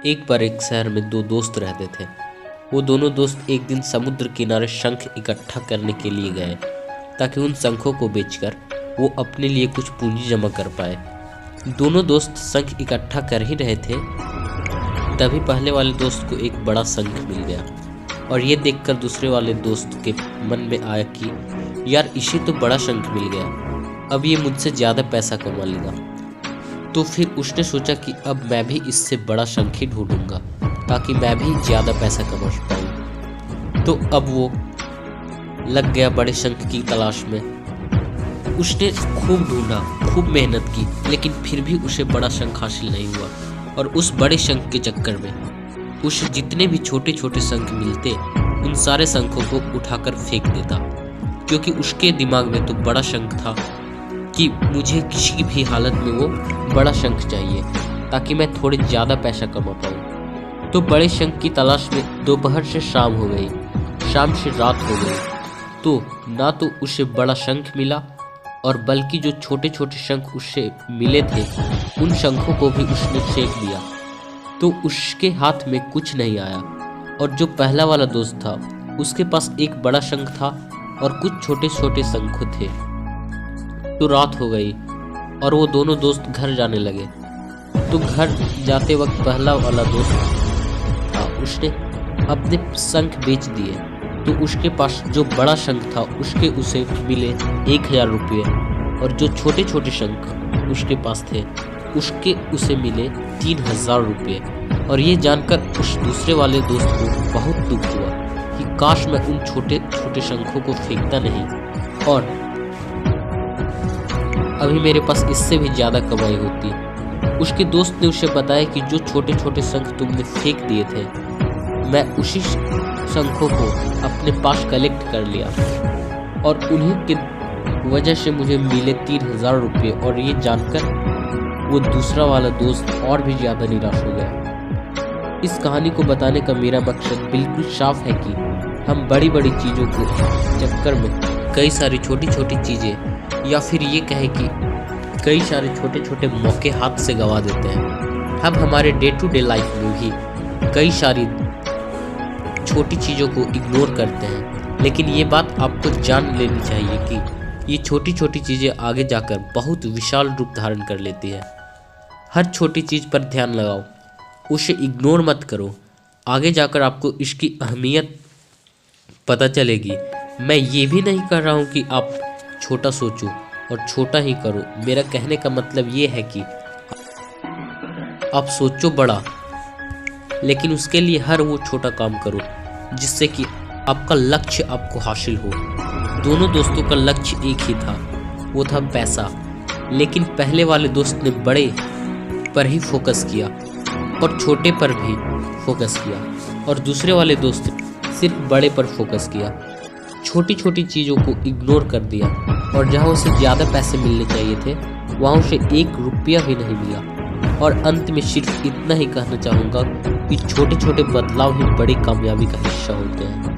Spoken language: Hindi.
एक बार एक शहर में दो दोस्त रहते थे। वो दोनों दोस्त एक दिन समुद्र किनारे शंख इकट्ठा करने के लिए गए ताकि उन शंखों को बेचकर वो अपने लिए कुछ पूंजी जमा कर पाए। दोनों दोस्त शंख इकट्ठा कर ही रहे थे, तभी पहले वाले दोस्त को एक बड़ा शंख मिल गया और ये देखकर दूसरे वाले दोस्त के मन में आया कि यार इसे तो बड़ा शंख मिल गया, अब ये मुझसे ज़्यादा पैसा कमा लेगा। तो फिर उसने सोचा कि अब मैं भी इससे बड़ा शंख ही ढूंढूंगा ताकि मैं भी ज़्यादा पैसा कमा पाऊँ। तो अब वो लग गया बड़े शंख की तलाश में। उसने खूब ढूंढा, खूब मेहनत की, लेकिन फिर भी उसे बड़ा शंख हासिल नहीं हुआ। और उस बड़े शंख के चक्कर में उसे जितने भी छोटे छोटे शंख मिलते उन सारे शंखों को उठाकर फेंक देता, क्योंकि उसके दिमाग में तो बड़ा शंख था कि मुझे किसी भी हालत में वो बड़ा शंख चाहिए ताकि मैं थोड़े ज़्यादा पैसा कमा पाऊँ। तो बड़े शंख की तलाश में दोपहर से शाम हो गई, शाम से रात हो गई, तो ना तो उसे बड़ा शंख मिला और बल्कि जो छोटे छोटे शंख उससे मिले थे उन शंखों को भी उसने फेंक दिया, तो उसके हाथ में कुछ नहीं आया। और जो पहला वाला दोस्त था उसके पास एक बड़ा शंख था और कुछ छोटे छोटे शंख थे। तो रात हो गई और वो दोनों दोस्त घर जाने लगे। तो घर जाते वक्त पहला वाला दोस्त था उसने अपने शंख बेच दिए, तो उसके पास जो बड़ा शंख था उसके उसे मिले 1000 रुपये और जो छोटे छोटे शंख उसके पास थे उसके उसे मिले 3000 रुपये। और ये जानकर उस दूसरे वाले दोस्त को बहुत दुख हुआ कि काश मैं उन छोटे छोटे शंखों को फेंकता नहीं और अभी मेरे पास इससे भी ज़्यादा कमाई होती। उसके दोस्त ने उसे बताया कि जो छोटे छोटे शंख तुमने फेंक दिए थे मैं उसी शंखों को अपने पास कलेक्ट कर लिया और उन्हीं की वजह से मुझे मिले 3000 रुपये। और ये जानकर वो दूसरा वाला दोस्त और भी ज़्यादा निराश हो गया। इस कहानी को बताने का मेरा मकसद बिल्कुल साफ है कि हम बड़ी बड़ी चीज़ों को चक्कर में कई सारी छोटी छोटी चीज़ें या फिर ये कहें कि कई सारे छोटे छोटे मौके हाथ से गंवा देते हैं। हम हमारे डे टू डे लाइफ में भी कई सारी छोटी चीज़ों को इग्नोर करते हैं, लेकिन ये बात आपको जान लेनी चाहिए कि ये छोटी छोटी चीज़ें आगे जाकर बहुत विशाल रूप धारण कर लेती है। हर छोटी चीज़ पर ध्यान लगाओ, उसे इग्नोर मत करो, आगे जाकर आपको इसकी अहमियत पता चलेगी। मैं ये भी नहीं कर रहा हूँ कि आप छोटा सोचो और छोटा ही करो। मेरा कहने का मतलब ये है कि आप सोचो बड़ा, लेकिन उसके लिए हर वो छोटा काम करो जिससे कि आपका लक्ष्य आपको हासिल हो। दोनों दोस्तों का लक्ष्य एक ही था, वो था पैसा। लेकिन पहले वाले दोस्त ने बड़े पर ही फोकस किया और छोटे पर भी फोकस किया, और दूसरे वाले दोस्त सिर्फ बड़े पर फोकस किया, छोटी छोटी चीज़ों को इग्नोर कर दिया। और जहाँ उसे ज़्यादा पैसे मिलने चाहिए थे वहाँ उसे 1 रुपया भी नहीं मिला। और अंत में सिर्फ इतना ही कहना चाहूँगा कि छोटे छोटे बदलाव ही बड़ी कामयाबी का हिस्सा होते हैं।